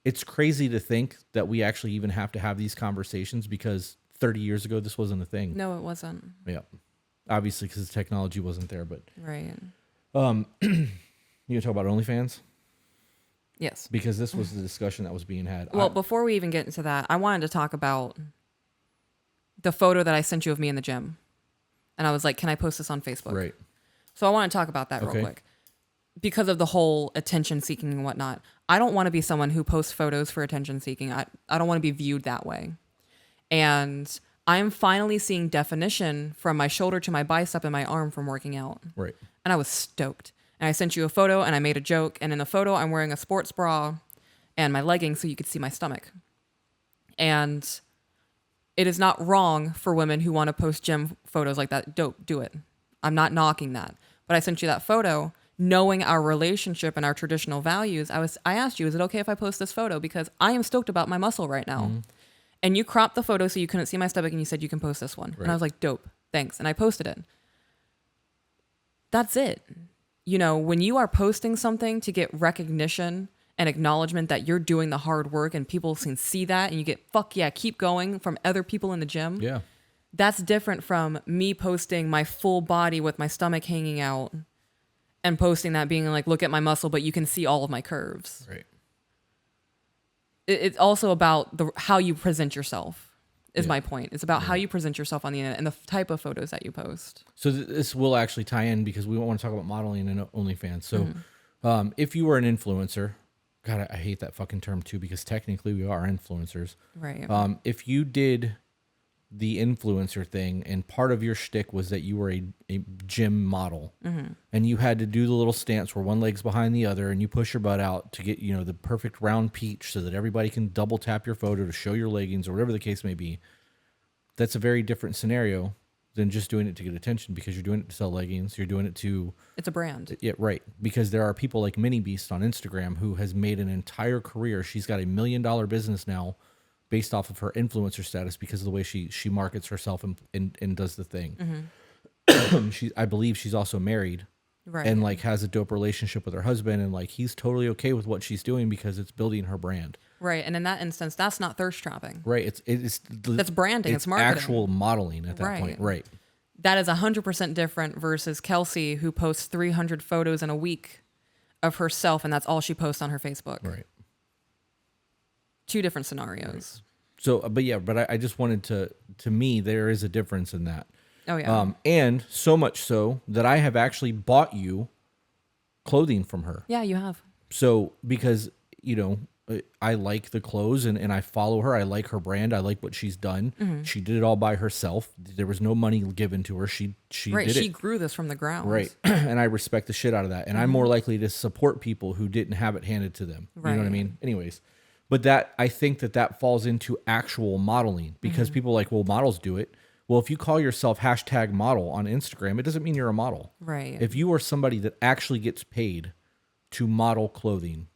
it's crazy to think that we actually even have to have these conversations because 30 years ago, this wasn't a thing. No, it wasn't. Yeah. Obviously, because the technology wasn't there, but. Right. You gonna talk about OnlyFans? Yes. Because this was the discussion that was being had. Well, before we even get into that, I wanted to talk about the photo that I sent you of me in the gym. And I was like, can I post this on Facebook? Right. So I want to talk about that real quick. Because of the whole attention seeking and whatnot. I don't want to be someone who posts photos for attention seeking. I don't want to be viewed that way. And I'm finally seeing definition from my shoulder to my bicep and my arm from working out. Right. And I was stoked. And I sent you a photo and I made a joke. And in the photo, I'm wearing a sports bra and my leggings so you could see my stomach. And it is not wrong for women who want to post gym photos like that. Dope, do it. I'm not knocking that. But I sent you that photo knowing our relationship and our traditional values. I asked you, is it okay if I post this photo? Because I am stoked about my muscle right now. Mm-hmm. And you cropped the photo so you couldn't see my stomach and you said you can post this one. Right. And I was like, dope, thanks. And I posted it. That's it. You know, when you are posting something to get recognition and acknowledgement that you're doing the hard work and people can see that and you get, fuck yeah, keep going from other people in the gym. Yeah. That's different from me posting my full body with my stomach hanging out and posting that being like, look at my muscle, but you can see all of my curves. Right. It's also about how you present yourself. Is my point. It's about how you present yourself on the internet and the type of photos that you post. So this will actually tie in because we want to talk about modeling and OnlyFans. So if you were an influencer, God, I hate that fucking term too because technically we are influencers. Right. If you did the influencer thing and part of your shtick was that you were a gym model and you had to do the little stance where one leg's behind the other and you push your butt out to get, you know, the perfect round peach so that everybody can double tap your photo to show your leggings or whatever the case may be. That's a very different scenario than just doing it to get attention because you're doing it to sell leggings. You're doing it to... It's a brand. Yeah, right. Because there are people like Mini Beast on Instagram who has made an entire career. She's got $1 million business now based off of her influencer status because of the way she markets herself and does the thing. I believe she's also married, right? And like has a dope relationship with her husband, and like he's totally okay with what she's doing because it's building her brand, right? And in that instance, that's not thirst trapping, right? That's branding. It's marketing, actual modeling at that point, right? That is 100% different versus Kelsey, who posts 300 photos in a week of herself, and that's all she posts on her Facebook, right? Two different scenarios. Right. So, but I just wanted to me, there is a difference in that. Oh, yeah. And so much so that I have actually bought you clothing from her. Yeah, you have. So, because, you know, I like the clothes and I follow her. I like her brand. I like what she's done. Mm-hmm. She did it all by herself. There was no money given to her. She right, did it. She grew this from the ground. Right. And I respect the shit out of that. And I'm more likely to support people who didn't have it handed to them. Right. You know what I mean? Anyways. But I think that falls into actual modeling because people are like, well, models do it. Well, if you call yourself #model on Instagram, it doesn't mean you're a model. Right. If you are somebody that actually gets paid to model clothing,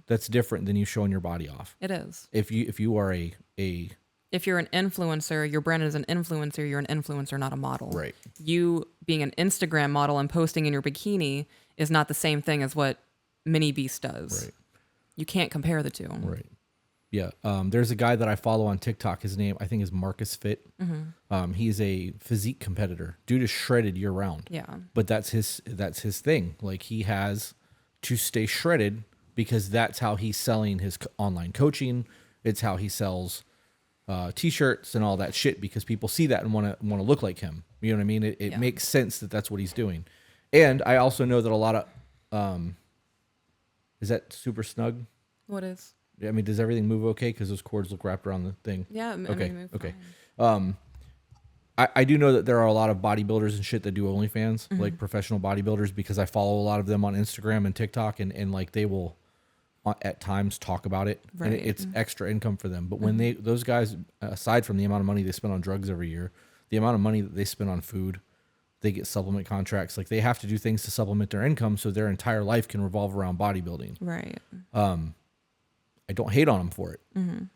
that's different than you showing your body off. It is. If you are if you're an influencer, your brand is an influencer, you're an influencer, not a model. Right. You being an Instagram model and posting in your bikini is not the same thing as what Mini Beast does. Right. You can't compare the two. Right. Yeah. There's a guy that I follow on TikTok. His name, I think, is Marcus Fit. He's a physique competitor. Dude is shredded year round. Yeah. But that's his thing. Like, he has to stay shredded because that's how he's selling his online coaching. It's how he sells t-shirts and all that shit because people see that and want to look like him. You know what I mean? It makes sense that that's what he's doing. And I also know that a lot of is that super snug? What is? I mean, does everything move okay? Because those cords look wrapped around the thing. Yeah. Okay. Move okay. Fine. I do know that there are a lot of bodybuilders and shit that do OnlyFans, like professional bodybuilders, because I follow a lot of them on Instagram and TikTok, and like they will at times talk about it, and it's extra income for them. But when those guys, aside from the amount of money they spend on drugs every year, the amount of money that they spend on food, they get supplement contracts. Like, they have to do things to supplement their income so their entire life can revolve around bodybuilding. Right. I don't hate on them for it.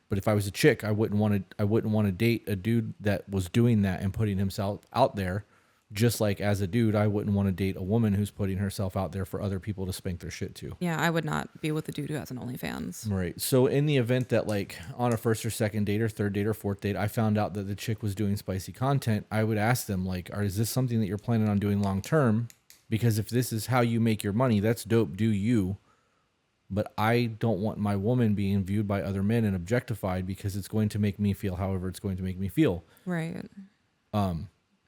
But if I was a chick, I wouldn't want to date a dude that was doing that and putting himself out there Just like as a dude, I wouldn't want to date a woman who's putting herself out there for other people to spank their shit to. Yeah, I would not be with a dude who has an OnlyFans. Right. So in the event that like on a first or second date or third date or fourth date, I found out that the chick was doing spicy content, I would ask them like, is this something that you're planning on doing long term? Because if this is how you make your money, that's dope. Do you? But I don't want my woman being viewed by other men and objectified because it's going to make me feel however it's going to make me feel. Right.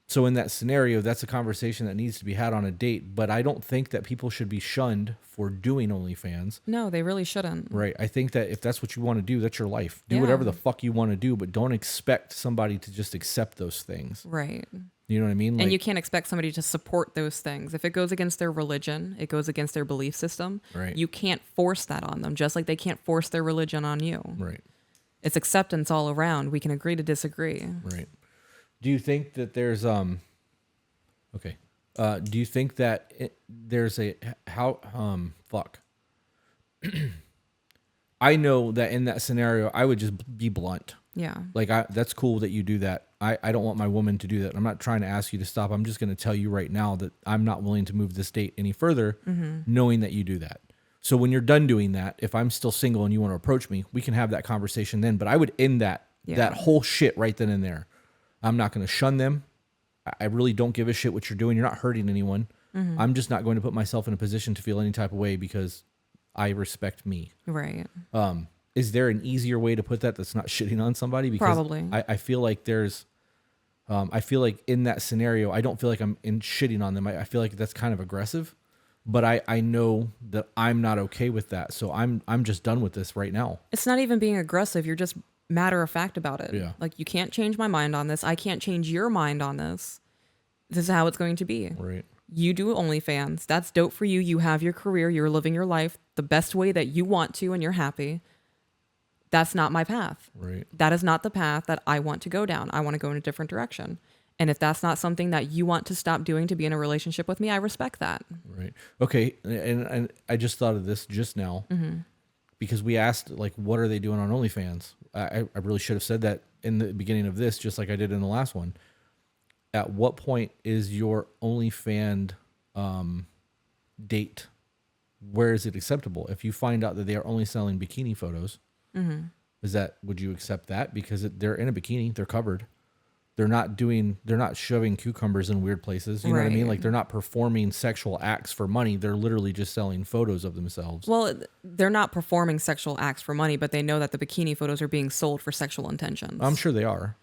So in that scenario, that's a conversation that needs to be had on a date. But I don't think that people should be shunned for doing OnlyFans. No, they really shouldn't. Right. I think that if that's what you want to do, that's your life. Do Yeah. whatever the fuck you want to do, but don't expect somebody to just accept those things. Right. You know what I mean? And you can't expect somebody to support those things. If it goes against their religion, it goes against their belief system. Right. You can't force that on them, just like they can't force their religion on you. Right. It's acceptance all around. We can agree to disagree. Right. Do you think that there's okay. Do you think that there's a fuck? I know that in that scenario, I would just be blunt. Yeah. Like, that's cool that you do that. I don't want my woman to do that. I'm not trying to ask you to stop. I'm just going to tell you right now that I'm not willing to move this date any further, knowing that you do that. So when you're done doing that, if I'm still single and you want to approach me, we can have that conversation then. But I would end that whole shit right then and there. I'm not going to shun them. I really don't give a shit what you're doing. You're not hurting anyone. I'm just not going to put myself in a position to feel any type of way because I respect me. Right. Is there an easier way to put that that's not shitting on somebody? Because Probably. I feel like there's, I feel like in that scenario, I don't feel like I'm shitting on them. I feel like that's kind of aggressive, but I know that I'm not okay with that. So I'm just done with this right now. It's not even being aggressive. You're just matter of fact about it. Yeah. Like, you can't change my mind on this. I can't change your mind on this. This is how it's going to be. Right. You do OnlyFans. That's dope for you. You have your career. You're living your life the best way that you want to and you're happy. That's not my path. Right. That is not the path that I want to go down. I want to go in a different direction. And if that's not something that you want to stop doing to be in a relationship with me, I respect that. Right. Okay. And I just thought of this just now because we asked, like, what are they doing on OnlyFans? I really should have said that in the beginning of this, just like I did in the last one. At what point is your OnlyFans date? Where is it acceptable? If you find out that they are only selling bikini photos, would you accept that? Because they're in a bikini, they're covered. They're not shoving cucumbers in weird places. You know what I mean? Like, they're not performing sexual acts for money. They're literally just selling photos of themselves. Well, they're not performing sexual acts for money, but they know that the bikini photos are being sold for sexual intentions. I'm sure they are.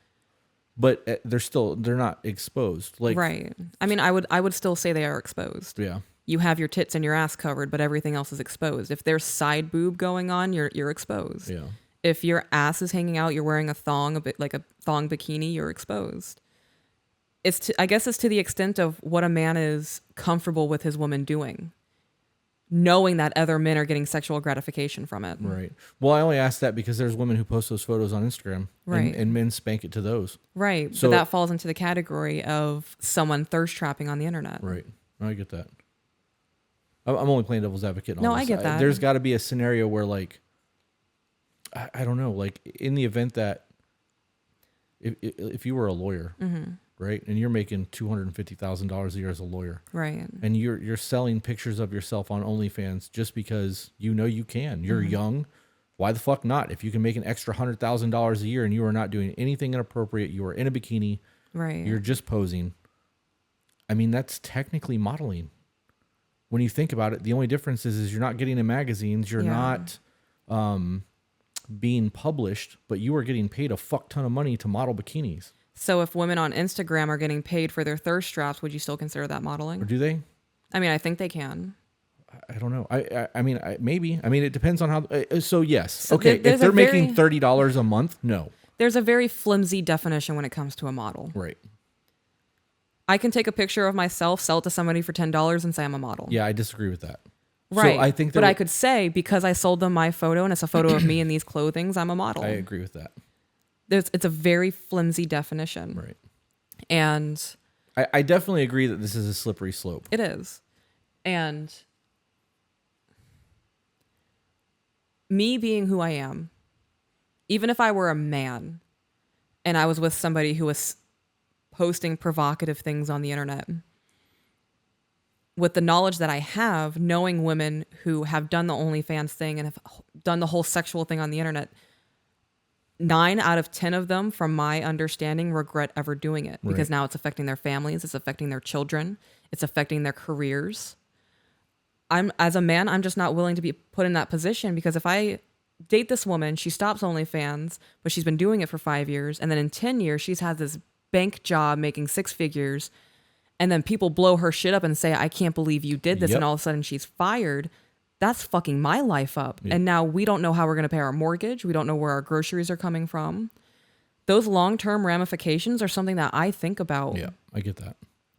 But they're not exposed. Like, right. I mean, I would still say they are exposed. Yeah. You have your tits and your ass covered, but everything else is exposed. If there's side boob going on, you're exposed. Yeah. If your ass is hanging out, you're wearing a thong, a bit like a thong bikini, you're exposed. I guess it's to the extent of what a man is comfortable with his woman doing, knowing that other men are getting sexual gratification from it. Right. Well, I only asked that because there's women who post those photos on Instagram, right, and men spank it to those. Right. So but that falls into the category of someone thirst trapping on the internet. Right. I get that. I'm only playing devil's advocate. No, I get that. There's got to be a scenario where, like, I don't know, like, in the event that if you were a lawyer, right, and you're making $250,000 a year as a lawyer, right, and you're selling pictures of yourself on OnlyFans just because you know you can, you're young, why the fuck not? If you can make an extra $100,000 a year and you are not doing anything inappropriate, you are in a bikini, right, you're just posing. I mean, that's technically modeling. When you think about it, the only difference is you're not getting in magazines, you're not being published, but you are getting paid a fuck ton of money to model bikinis. So if women on Instagram are getting paid for their thirst traps, would you still consider that modeling? Or do they? I mean, I think they can. I don't know. I mean, maybe. I mean, it depends on how. So yes, So okay. If they're making $30 a month, no. There's a very flimsy definition when it comes to a model. Right. I can take a picture of myself, sell it to somebody for $10, and say I'm a model. Yeah, I disagree with that. Right. So I think, but I could say because I sold them my photo and it's a photo of me in these clothings, I'm a model. I agree with that. It's a very flimsy definition. Right. And I definitely agree that this is a slippery slope. It is. And me being who I am, even if I were a man and I was with somebody who was posting provocative things on the internet. With the knowledge that I have, knowing women who have done the OnlyFans thing and have done the whole sexual thing on the internet, 9 out of 10 of them, from my understanding, regret ever doing it because now it's affecting their families, it's affecting their children, it's affecting their careers. As a man, I'm just not willing to be put in that position, because if I date this woman, she stops OnlyFans, but she's been doing it for 5 years, and then in 10 years, she's had this bank job making 6 figures, and then people blow her shit up and say, I can't believe you did this, and all of a sudden she's fired. That's fucking my life up. And now we don't know how we're going to pay our mortgage. We don't know where our groceries are coming from. Those long-term ramifications are something that I think about. Yeah, I get that.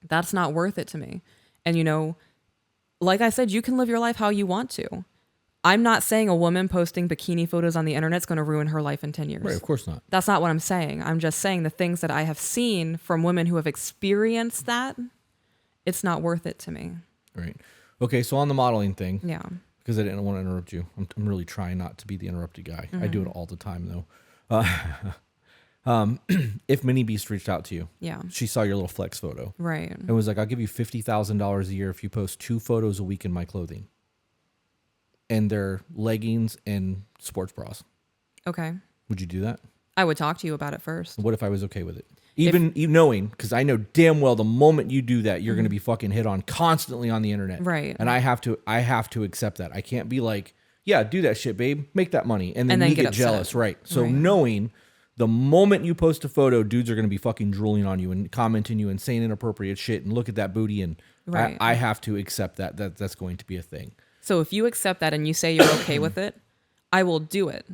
That's not worth it to me. And, you know, like I said, you can live your life how you want to. I'm not saying a woman posting bikini photos on the internet is going to ruin her life in 10 years. Right, of course not. That's not what I'm saying. I'm just saying the things that I have seen from women who have experienced that, it's not worth it to me. Right. Okay, so on the modeling thing. Yeah. Because I didn't want to interrupt you. I'm really trying not to be the interrupted guy. I do it all the time, though. If Mini Beast reached out to you, she saw your little flex photo. Right. And was like, I'll give you $50,000 a year if you post 2 photos a week in my clothing. And they're leggings and sports bras. Okay. Would you do that? I would talk to you about it first. What if I was okay with it? Even knowing, because I know damn well the moment you do that, you're going to be fucking hit on constantly on the internet. Right. And I have to accept that. I can't be like, yeah, do that shit, babe. Make that money. And then you get jealous. Right. So knowing the moment you post a photo, dudes are going to be fucking drooling on you and commenting you and saying inappropriate shit and look at that booty. And I have to accept that that's going to be a thing. So if you accept that and you say you're okay with it, I will do it.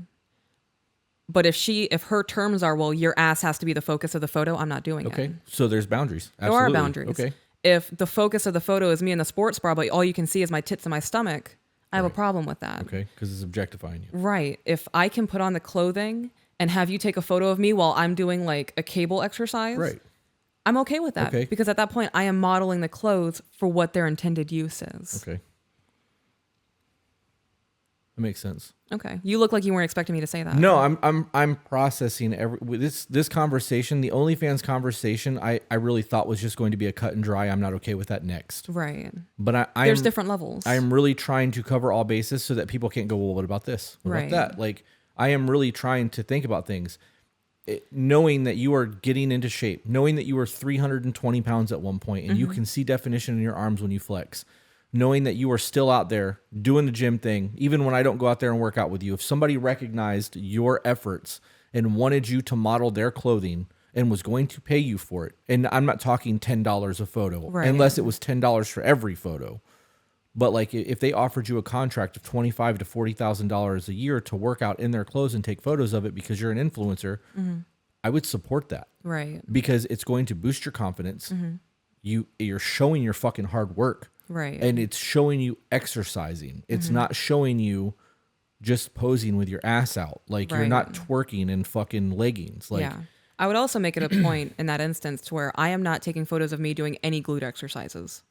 But if her terms are, well, your ass has to be the focus of the photo, I'm not doing it. Okay. So there's boundaries. Absolutely. There are boundaries. Okay. If the focus of the photo is me in the sports bra, but all you can see is my tits and my stomach, I have a problem with that. Okay. Because it's objectifying you. Right. If I can put on the clothing and have you take a photo of me while I'm doing like a cable exercise, right, I'm okay with that. Okay. Because at that point, I am modeling the clothes for what their intended use is. Okay. That makes sense. Okay. You look like you weren't expecting me to say that. No, I'm processing this conversation. The OnlyFans conversation, I really thought was just going to be a cut and dry. I'm not okay with that next. Right. But there's different levels. I am really trying to cover all bases so that people can't go, well, what about this? What about that? Like, I am really trying to think about things. Knowing that you are getting into shape, knowing that you were 320 pounds at one point and you can see definition in your arms when you flex. Knowing that you are still out there doing the gym thing, even when I don't go out there and work out with you, if somebody recognized your efforts and wanted you to model their clothing and was going to pay you for it, and I'm not talking $10 a photo, unless it was $10 for every photo, but like if they offered you a contract of $25,000 to $40,000 a year to work out in their clothes and take photos of it because you're an influencer, I would support that, right? Because it's going to boost your confidence. You're showing your fucking hard work. Right. And it's showing you exercising. It's not showing you just posing with your ass out. Like you're not twerking in fucking leggings. Like, yeah. I would also make it a point in that instance to where I am not taking photos of me doing any glute exercises.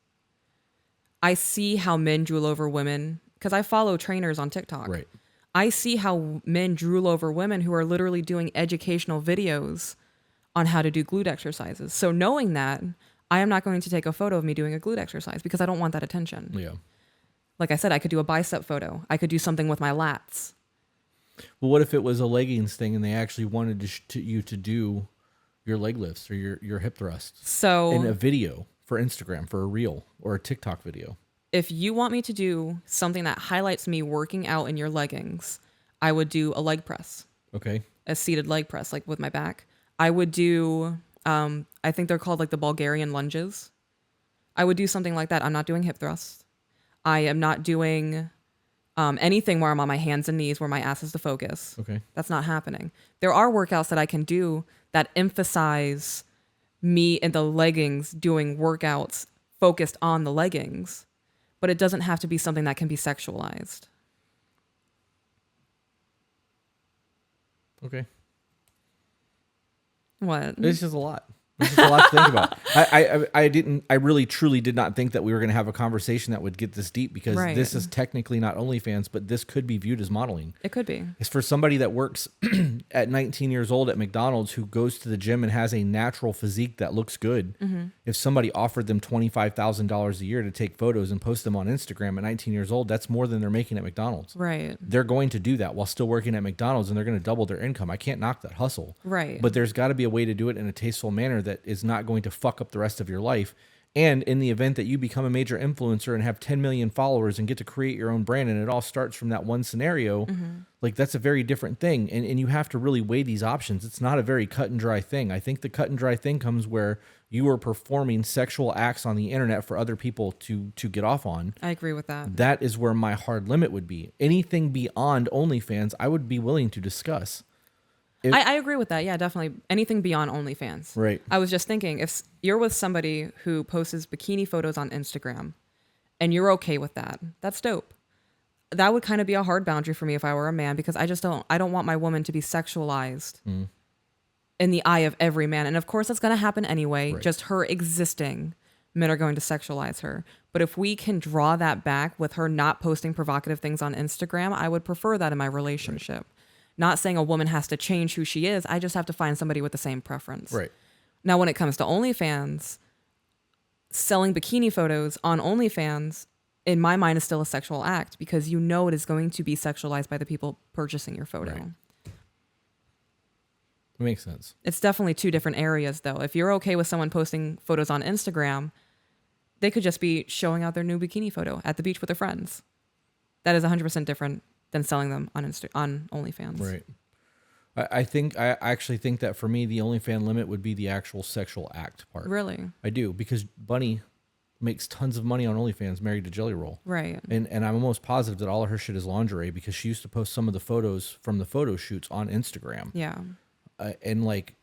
I see how men drool over women because I follow trainers on TikTok. Right. I see how men drool over women who are literally doing educational videos on how to do glute exercises. So knowing that, I am not going to take a photo of me doing a glute exercise because I don't want that attention. Yeah. Like I said, I could do a bicep photo. I could do something with my lats. Well, what if it was a leggings thing and they actually wanted you to do your leg lifts or your hip thrusts? So in a video for Instagram, for a reel or a TikTok video. If you want me to do something that highlights me working out in your leggings, I would do a leg press. Okay. A seated leg press, like with my back. I would do... I think they're called like the Bulgarian lunges. I would do something like that. I'm not doing hip thrusts. I am not doing anything where I'm on my hands and knees where my ass is the focus. Okay. That's not happening. There are workouts that I can do that emphasize me in the leggings doing workouts focused on the leggings, but it doesn't have to be something that can be sexualized. Okay. What? It's just a lot. This is a lot to think about. I really truly did not think that we were going to have a conversation that would get this deep, because this is technically not OnlyFans, but this could be viewed as modeling. It could be. It's for somebody that works at 19 years old at McDonald's, who goes to the gym and has a natural physique that looks good. If somebody offered them $25,000 a year to take photos and post them on Instagram at 19 years old, that's more than they're making at McDonald's. Right. They're going to do that while still working at McDonald's, and they're going to double their income. I can't knock that hustle. Right. But there's got to be a way to do it in a tasteful manner that is not going to fuck up the rest of your life. And in the event that you become a major influencer and have 10 million followers and get to create your own brand, and it all starts from that one scenario, like, that's a very different thing. And you have to really weigh these options. It's not a very cut and dry thing. I think the cut and dry thing comes where you are performing sexual acts on the internet for other people to get off on. I agree with that. That is where my hard limit would be. Anything beyond OnlyFans, I would be willing to discuss. I agree with that. Yeah, definitely. Anything beyond OnlyFans. Right. I was just thinking, if you're with somebody who posts bikini photos on Instagram and you're okay with that, that's dope. That would kind of be a hard boundary for me if I were a man, because I don't want my woman to be sexualized in the eye of every man. And of course that's going to happen anyway. Right. Just her existing, men are going to sexualize her. But if we can draw that back with her not posting provocative things on Instagram, I would prefer that in my relationship. Right. Not saying a woman has to change who she is. I just have to find somebody with the same preference. Right. Now, when it comes to OnlyFans, selling bikini photos on OnlyFans, in my mind, is still a sexual act, because you know it is going to be sexualized by the people purchasing your photo. Right. Makes sense. It's definitely two different areas, though. If you're okay with someone posting photos on Instagram, they could just be showing out their new bikini photo at the beach with their friends. That is 100% different than selling them on OnlyFans. Right. I actually think that for me, the OnlyFans limit would be the actual sexual act part. Really? I do, because Bunny makes tons of money on OnlyFans, married to Jelly Roll. Right. And I'm almost positive that all of her shit is lingerie, because she used to post some of the photos from the photo shoots on Instagram. Yeah. And like,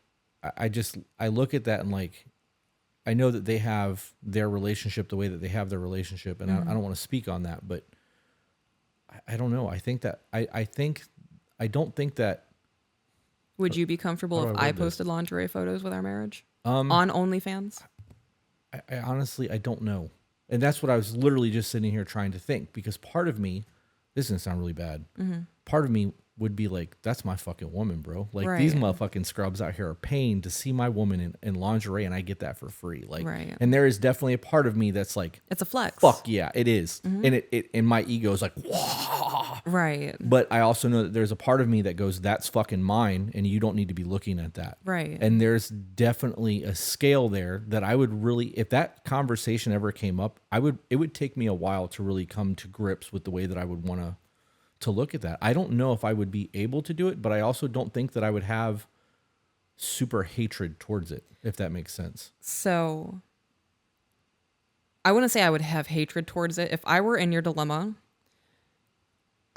I look at that and like, I know that they have their relationship the way that they have their relationship, and I don't want to speak on that, but I don't know. I think that I don't think that. Would you be comfortable if I posted lingerie photos with our marriage on OnlyFans? I honestly, I don't know. And that's what I was literally just sitting here trying to think, because part of me, this is going to sound really bad. Part of me would be like, that's my fucking woman, bro. Like, these motherfucking scrubs out here are paying to see my woman in lingerie, and I get that for free. Like, and there is definitely a part of me that's like, it's a flex. Fuck yeah, it is. And and my ego is like, whoa. Right. But I also know that there's a part of me that goes, that's fucking mine, and you don't need to be looking at that. Right. And there's definitely a scale there that I would really, if that conversation ever came up, it would take me a while to really come to grips with the way that I would want to look at that. I don't know if I would be able to do it, but I also don't think that I would have super hatred towards it, if that makes sense. So I wouldn't say I would have hatred towards it. If I were in your dilemma,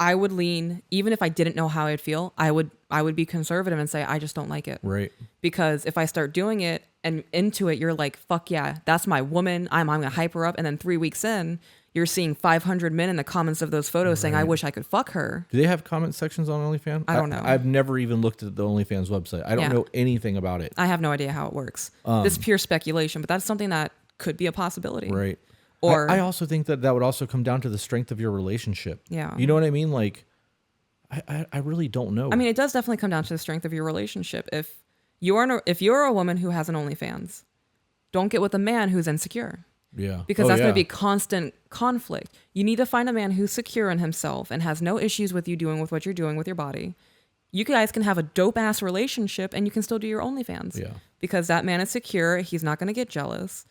I would lean, even if I didn't know how I'd feel, I would be conservative and say, I just don't like it. Right. Because if I start doing it and into it, you're like, fuck yeah, that's my woman. I'm going to hype her up. And then 3 weeks in, you're seeing 500 men in the comments of those photos saying, I wish I could fuck her. Do they have comment sections on OnlyFans? I don't know. I've never even looked at the OnlyFans website. I don't know anything about it. I have no idea how it works. This is pure speculation, but that's something that could be a possibility. Right. Or I also think that would also come down to the strength of your relationship. Yeah. You know what I mean? Like, I really don't know. I mean, it does definitely come down to the strength of your relationship. If you're a woman who has an OnlyFans, don't get with a man who's insecure. Yeah. Because that's going to be constant conflict. You need to find a man who's secure in himself and has no issues with you doing with what you're doing with your body. You guys can have a dope ass relationship and you can still do your OnlyFans. Yeah. Because that man is secure. He's not going to get jealous.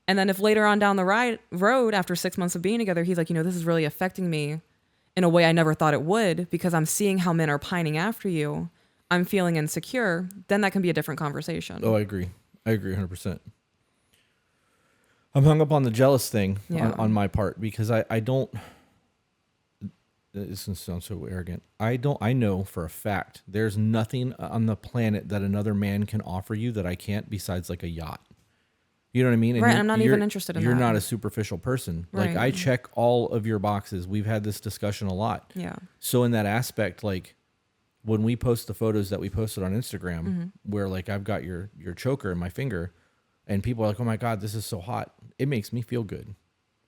And then if later on down the road, after 6 months of being together, he's like, this is really affecting me in a way I never thought it would, because I'm seeing how men are pining after you. I'm feeling insecure. Then that can be a different conversation. Oh, I agree 100%. I'm hung up on the jealous thing on my part, because I don't, this sounds so arrogant. I know for a fact there's nothing on the planet that another man can offer you that I can't, besides like a yacht. You know what I mean? And right. I'm not even interested in that. You're not a superficial person. Right. Like, I check all of your boxes. We've had this discussion a lot. Yeah. So in that aspect, like, when we post the photos that we posted on Instagram, where like I've got your choker in my finger, and people are like, oh my God, this is so hot. It makes me feel good.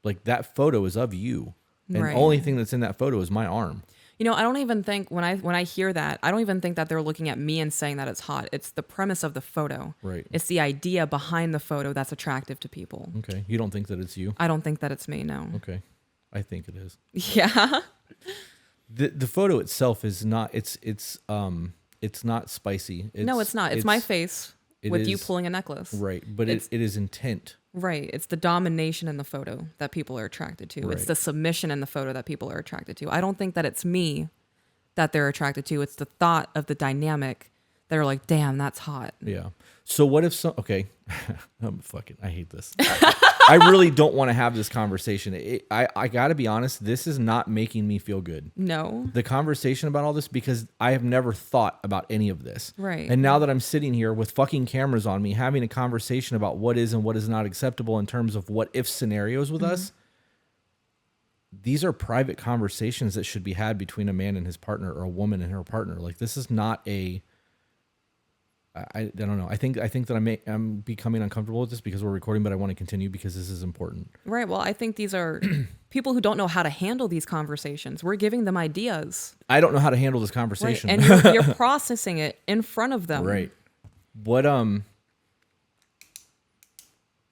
Like that photo is of you. And the only thing that's in that photo is my arm. You know, I don't even think when I hear that, I don't even think that they're looking at me and saying that it's hot. It's the premise of the photo. Right. It's the idea behind the photo that's attractive to people. Okay. You don't think that it's you? I don't think that it's me, no. Okay. I think it is. Yeah. The photo itself is not it's not spicy. No, it's not. It's my face with you is- pulling a necklace. Right. But it is intent. Right. It's the domination in the photo that people are attracted to. Right. It's the submission in the photo that people are attracted to. I don't think that it's me that they're attracted to. It's the thought of the dynamic that are like, damn, that's hot. Yeah. So what if okay, I hate this. I really don't want to have this conversation. I got to be honest, this is not making me feel good. No. The conversation about all this, because I have never thought about any of this. Right. And now that I'm sitting here with fucking cameras on me, having a conversation about what is and what is not acceptable in terms of what if scenarios with us, these are private conversations that should be had between a man and his partner or a woman and her partner. Like this is not I don't know. I think that I'm becoming uncomfortable with this because we're recording, but I want to continue because this is important. Right. Well, I think these are people who don't know how to handle these conversations. We're giving them ideas. I don't know how to handle this conversation. Right. And you're processing it in front of them. Right. What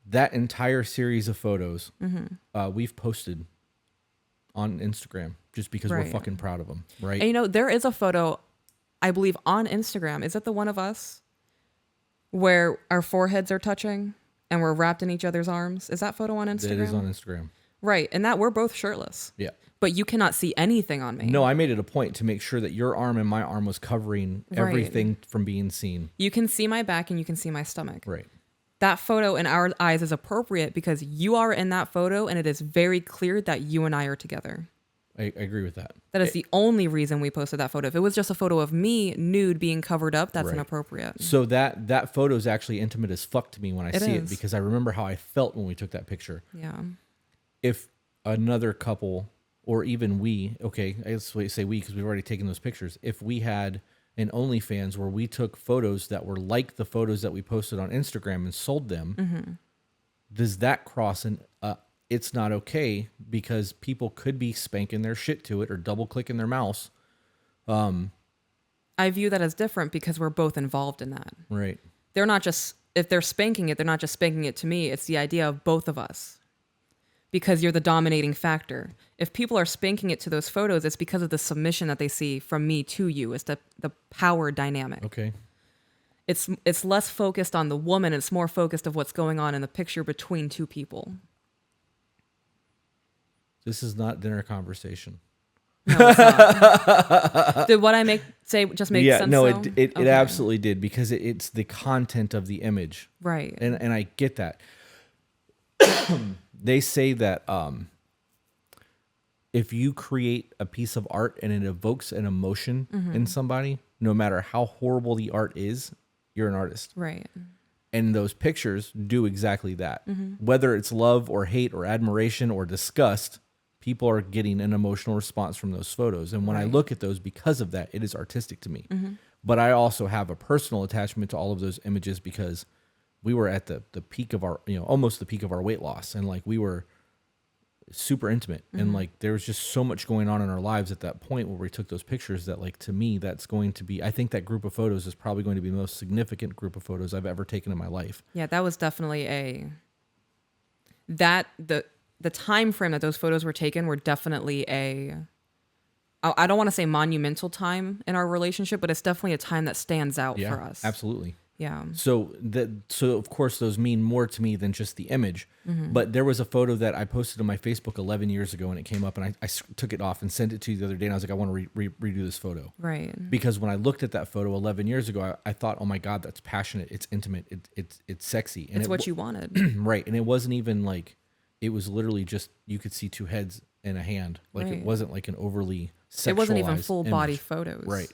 that entire series of photos we've posted on Instagram just because we're fucking proud of them, right? And you know, there is a photo, I believe, on Instagram. Is it the one of us where our foreheads are touching and we're wrapped in each other's arms? Is that photo on Instagram? It is on Instagram. Right. And that we're both shirtless. Yeah. But you cannot see anything on me. No, I made it a point to make sure that your arm and my arm was covering everything from being seen. You can see my back and you can see my stomach. Right. That photo in our eyes is appropriate because you are in that photo and it is very clear that you and I are together. I agree with that. That is the only reason we posted that photo. If it was just a photo of me nude being covered up, that's inappropriate. So that photo is actually intimate as fuck to me when I see it, is. because I remember how I felt when we took that picture. Yeah. If another couple, or even we, okay, I guess we say we because we've already taken those pictures. If we had an OnlyFans where we took photos that were like the photos that we posted on Instagram and sold them, does that cross an it's not okay because people could be spanking their shit to it or double clicking their mouse? I view that as different because we're both involved in that. Right. They're not just, if they're spanking it, they're not just spanking it to me. It's the idea of both of us because you're the dominating factor. If people are spanking it to those photos, it's because of the submission that they see from me to you. It's the power dynamic. Okay. It's less focused on the woman. It's more focused of what's going on in the picture between two people. This is not dinner conversation. No, it's not. Did what I say just make sense? No, though? it absolutely did because it's the content of the image. Right. And I get that. They say that if you create a piece of art and it evokes an emotion in somebody, no matter how horrible the art is, you're an artist. Right. And those pictures do exactly that. Whether it's love or hate or admiration or disgust, people are getting an emotional response from those photos. And when I look at those because of that, it is artistic to me. But I also have a personal attachment to all of those images because we were at the peak of our, almost the peak of our weight loss. And like we were super intimate. And like there was just so much going on in our lives at that point where we took those pictures that like to me, that's going to be, I think that group of photos is probably going to be the most significant group of photos I've ever taken in my life. Yeah, that was definitely the time frame that those photos were taken were definitely I don't want to say monumental time in our relationship, but it's definitely a time that stands out for us. Absolutely. Yeah. So of course those mean more to me than just the image. But there was a photo that I posted on my Facebook 11 years ago and it came up and I took it off and sent it to you the other day and I was like, I want to redo this photo. Right. Because when I looked at that photo 11 years ago, I thought, oh my God, that's passionate. It's intimate. It's sexy. And it's what you wanted. Right. And it wasn't even like, it was literally just, you could see two heads and a hand. Like it wasn't like an overly sexualized It wasn't even full image. body photos. Right.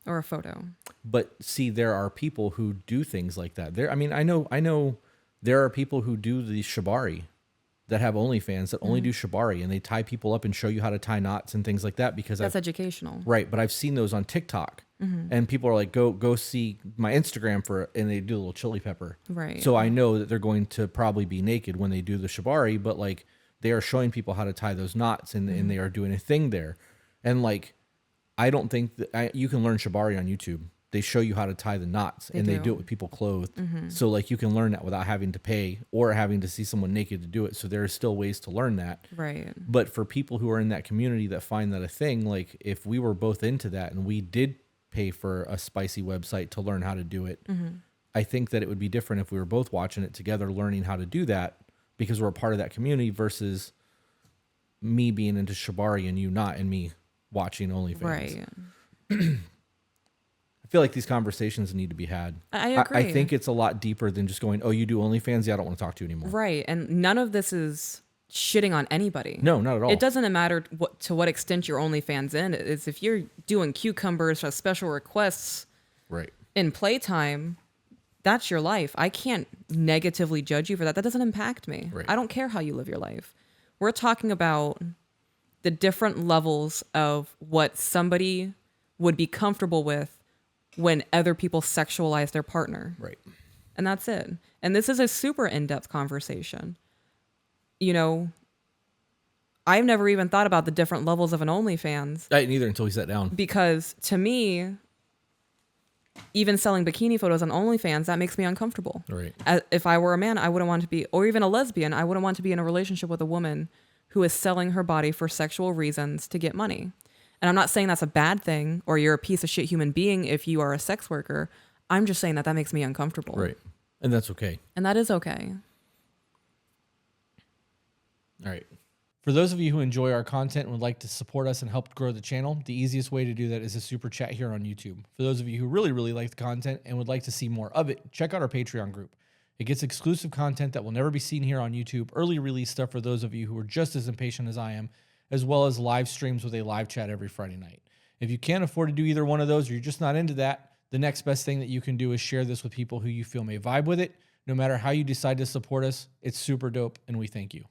Or a photo. But see, there are people who do things like that. I know there are people who do the shibari. that have OnlyFans that only do shibari, and they tie people up and show you how to tie knots and things like that because that's educational. Right, but I've seen those on TikTok, and people are like, go see my Instagram for it, and they do a little chili pepper. Right. So I know that they're going to probably be naked when they do the shibari, but like they are showing people how to tie those knots, and they are doing a thing there, and like I don't think that you can learn shibari on YouTube. They show you how to tie the knots, and they do it with people clothed. So like you can learn that without having to pay or having to see someone naked to do it. So there are still ways to learn that. Right. But for people who are in that community that find that a thing, like if we were both into that and we did pay for a spicy website to learn how to do it, I think that it would be different if we were both watching it together, learning how to do that because we're a part of that community versus me being into shibari and you not, and me watching OnlyFans. Right. I feel like these conversations need to be had. I agree. I think it's a lot deeper than just going, oh, you do OnlyFans? Yeah, I don't want to talk to you anymore. Right. And none of this is shitting on anybody. No, not at all. It doesn't matter to what extent you're OnlyFans in. It's if you're doing cucumbers or special requests right in playtime, that's your life. I can't negatively judge you for that. That doesn't impact me. Right. I don't care how you live your life. We're talking about the different levels of what somebody would be comfortable with when other people sexualize their partner. Right. And that's it. And this is a super in-depth conversation. You know, I've never even thought about the different levels of an OnlyFans. I didn't either until we sat down. Because to me, even selling bikini photos on OnlyFans, that makes me uncomfortable. Right. If I were a man, I wouldn't want to be, or even a lesbian, I wouldn't want to be in a relationship with a woman who is selling her body for sexual reasons to get money. And I'm not saying that's a bad thing or you're a piece of shit human being if you are a sex worker. I'm just saying that that makes me uncomfortable. Right. And that's okay. And that is okay. All right. For those of you who enjoy our content and would like to support us and help grow the channel, the easiest way to do that is a super chat here on YouTube. For those of you who really, really like the content and would like to see more of it, check out our Patreon group. It gets exclusive content that will never be seen here on YouTube, early release stuff for those of you who are just as impatient as I am, as well as live streams with a live chat every Friday night. If you can't afford to do either one of those or you're just not into that, the next best thing that you can do is share this with people who you feel may vibe with it. No matter how you decide to support us, it's super dope, and we thank you.